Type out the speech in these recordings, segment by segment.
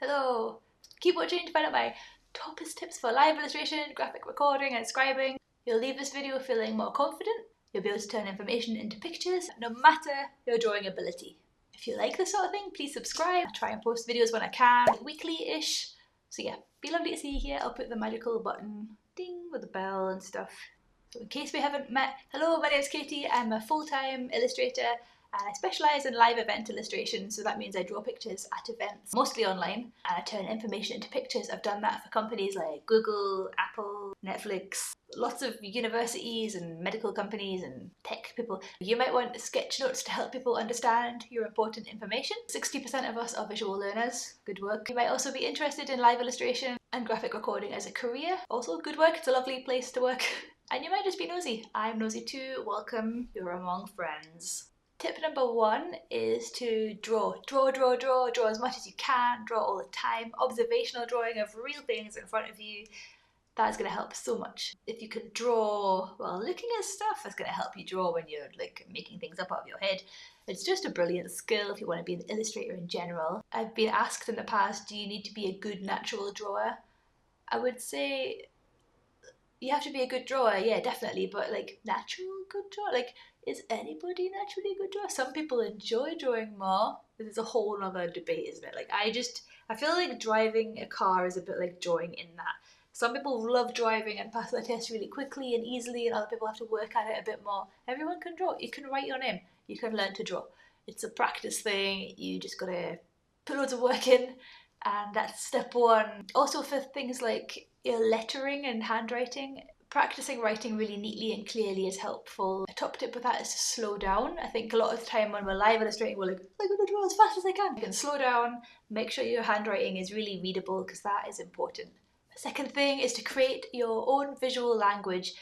Hello! Keep watching to find out my toppest tips for live illustration, graphic recording and scribing. You'll leave this video feeling more confident. You'll be able to turn information into pictures, no matter your drawing ability. If you like this sort of thing, please subscribe. I try and post videos when I can, weekly-ish. So yeah, be lovely to see you here. I'll put the magical button, ding, with the bell and stuff. So in case we haven't met, hello, my name's Katie. I'm a full-time illustrator. And I specialise in live event illustration, so that means I draw pictures at events, mostly online, and I turn information into pictures. I've done that for companies like Google, Apple, Netflix, lots of universities and medical companies and tech people. You might want sketchnotes to help people understand your important information. 60% of us are visual learners. Good work. You might also be interested in live illustration and graphic recording as a career. Also good work. It's a lovely place to work. And you might just be nosy. I'm nosy too. Welcome. You're among friends. Tip number 1 is to draw. Draw as much as you can, draw all the time. Observational drawing of real things in front of you. That's going to help so much. If you can draw while looking at stuff, that's going to help you draw when you're like making things up out of your head. It's just a brilliant skill if you want to be an illustrator in general. I've been asked in the past, do you need to be a good natural drawer? I would say you have to be a good drawer, yeah, definitely, but like natural good drawer? Like, is anybody naturally a good drawer? Some people enjoy drawing more. This is a whole other debate, isn't it? Like, I feel like driving a car is a bit like drawing in that. Some people love driving and pass their test really quickly and easily, and other people have to work at it a bit more. Everyone can draw. You can write your name. You can learn to draw. It's a practice thing. You just gotta put loads of work in, and that's step 1. Also for things like your lettering and handwriting, practicing writing really neatly and clearly is helpful. A top tip with that is to slow down. I think a lot of the time when we're live illustrating, we're like, I'm going to draw as fast as I can. You can slow down, make sure your handwriting is really readable because that is important. The second thing is to create your own visual language.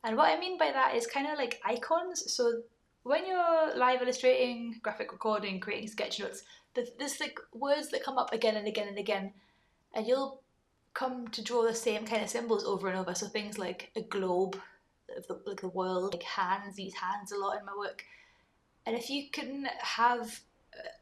And what I mean by that is kind of like icons. So when you're live illustrating, graphic recording, creating sketchnotes, there's like words that come up again and again and again, and you'll come to draw the same kind of symbols over and over. So things like a globe, like the world, like hands, use hands a lot in my work. And if you can have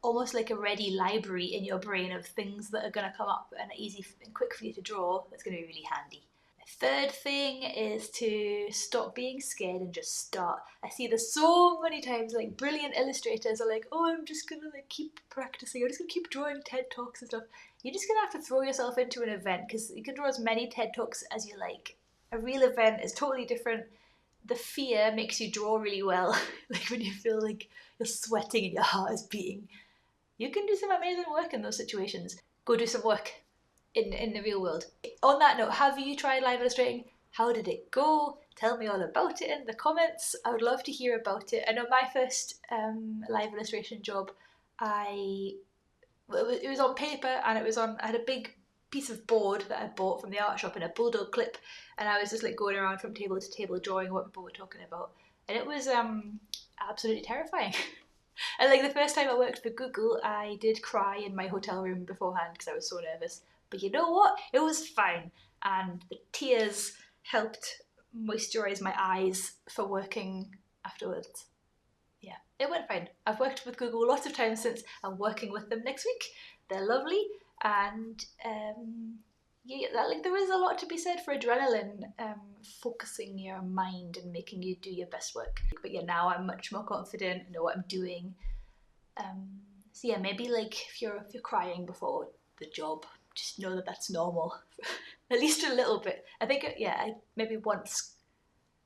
almost like a ready library in your brain of things that are going to come up and are easy and quick for you to draw, that's going to be really handy. The third thing is to stop being scared and just start. I see this so many times, like brilliant illustrators are like, oh, I'm just going to like keep practicing, I'm just going to keep drawing TED Talks and stuff. You're just going to have to throw yourself into an event because you can draw as many TED Talks as you like. A real event is totally different. The fear makes you draw really well. Like when you feel like you're sweating and your heart is beating. You can do some amazing work in those situations. Go do some work in the real world. On that note, have you tried live illustrating? How did it go? Tell me all about it in the comments. I would love to hear about it. I know my first live illustration job, it was on paper and I had a big piece of board that I bought from the art shop in a bulldog clip, and I was just like going around from table to table drawing what people were talking about, and it was absolutely terrifying. And like the first time I worked for Google, I did cry in my hotel room beforehand because I was so nervous. But you know what? It was fine, and the tears helped moisturize my eyes for working afterwards. Yeah, it went fine. I've worked with Google lots of times since. I'm working with them next week. They're lovely, and there is a lot to be said for adrenaline, focusing your mind and making you do your best work. But yeah, now I'm much more confident. I know what I'm doing. So yeah, maybe like if you're crying before the job, just know that that's normal. At least a little bit. I think I maybe once,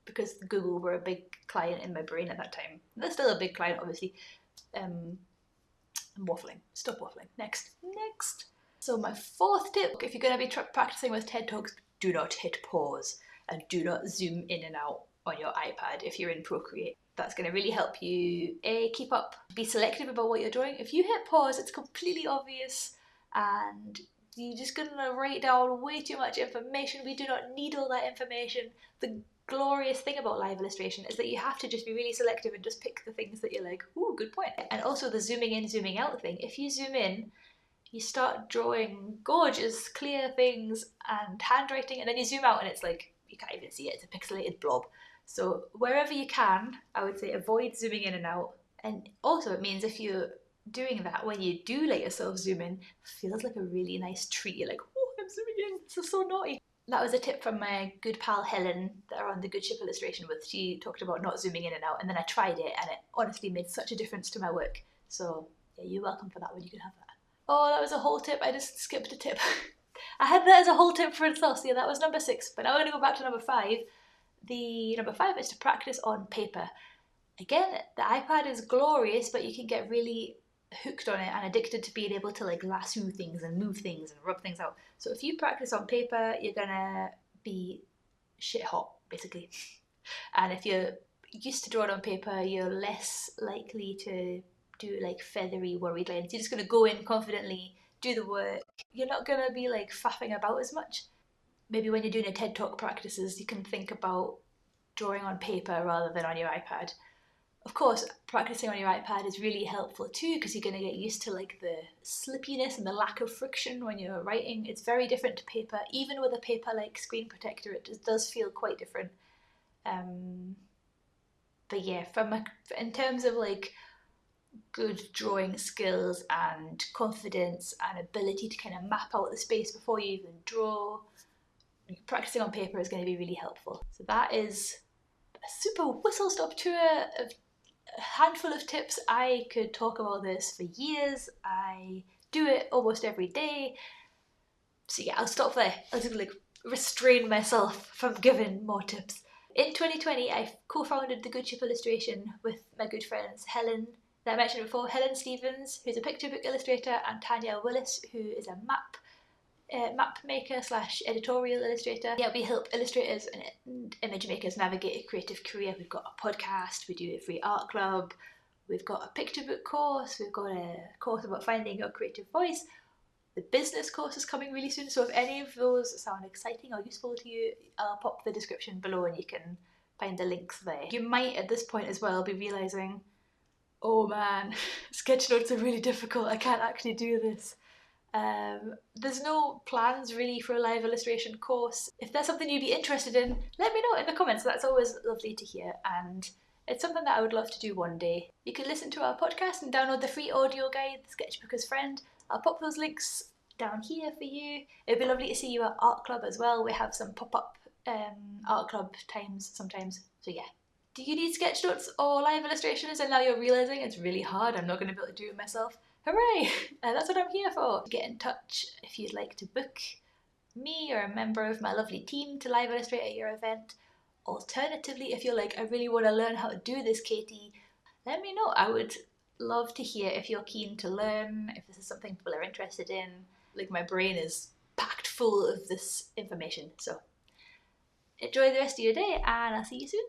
because Google were a big client in my brain at that time. They're still a big client, obviously. I'm waffling. Stop waffling. Next. So my 4th tip, if you're going to be practicing with TED Talks, do not hit pause and do not zoom in and out on your iPad if you're in Procreate. That's going to really help you keep up, be selective about what you're drawing. If you hit pause, it's completely obvious and you're just going to write down way too much information. We do not need all that information. The glorious thing about live illustration is that you have to just be really selective and just pick the things that you're like, ooh, good point. And also the zooming in, zooming out thing. If you zoom in, you start drawing gorgeous, clear things and handwriting, and then you zoom out and it's like, you can't even see it, it's a pixelated blob. So wherever you can, I would say avoid zooming in and out. And also it means if you doing that when you do let yourself zoom in feels like a really nice treat. You're like, oh, I'm zooming in, this is so naughty. That was a tip from my good pal Helen that are on the Good Ship illustration with. She talked about not zooming in and out, and then I tried it and it honestly made such a difference to my work. So yeah, you're welcome for that one, you can have that. Oh, that was a whole tip, I just skipped a tip. I had that as a whole tip for itself, so yeah, that was number 6, but now we're going to go back to number 5. The number 5 is to practice on paper. Again, the iPad is glorious, but you can get really hooked on it and addicted to being able to like lasso things and move things and rub things out. So if you practice on paper, you're gonna be shit hot, basically. And if you're used to drawing on paper, you're less likely to do like feathery, worried lines. You're just gonna go in confidently, do the work. You're not gonna be like faffing about as much. Maybe when you're doing a TED Talk practices, you can think about drawing on paper rather than on your iPad. Of course, practicing on your iPad is really helpful too, because you're going to get used to like the slippiness and the lack of friction when you're writing. It's very different to paper. Even with a paper like screen protector, it does feel quite different. But yeah, in terms of like good drawing skills and confidence and ability to kind of map out the space before you even draw, practicing on paper is going to be really helpful. So that is a super whistle-stop tour of a handful of tips. I could talk about this for years. I do it almost every day. So yeah, I'll stop there. I'll just like restrain myself from giving more tips. In 2020, I co-founded the Good Ship Illustration with my good friends Helen, that I mentioned before, Helen Stevens, who's a picture book illustrator, and Tanya Willis, who is a map maker / editorial illustrator. Yeah, we help illustrators and image makers navigate a creative career. We've got a podcast, we do a free art club, we've got a picture book course, we've got a course about finding your creative voice. The business course is coming really soon, so if any of those sound exciting or useful to you, I'll pop the description below and you can find the links there. You might at this point as well be realising, oh man, sketchnotes are really difficult, I can't actually do this. There's no plans really for a live illustration course. If there's something you'd be interested in, let me know in the comments. That's always lovely to hear, and it's something that I would love to do one day. You can listen to our podcast and download the free audio guide, The Sketchbooker's Friend. I'll pop those links down here for you. It'd be lovely to see you at art club as well. We have some pop-up art club times sometimes, so yeah. Do you need sketchnotes or live illustrations and now you're realising it's really hard, I'm not going to be able to do it myself? Hooray! That's what I'm here for. Get in touch if you'd like to book me or a member of my lovely team to live illustrate at your event. Alternatively, if you're like, I really want to learn how to do this, Katie, let me know. I would love to hear if you're keen to learn, if this is something people are interested in. Like, my brain is packed full of this information. So enjoy the rest of your day and I'll see you soon.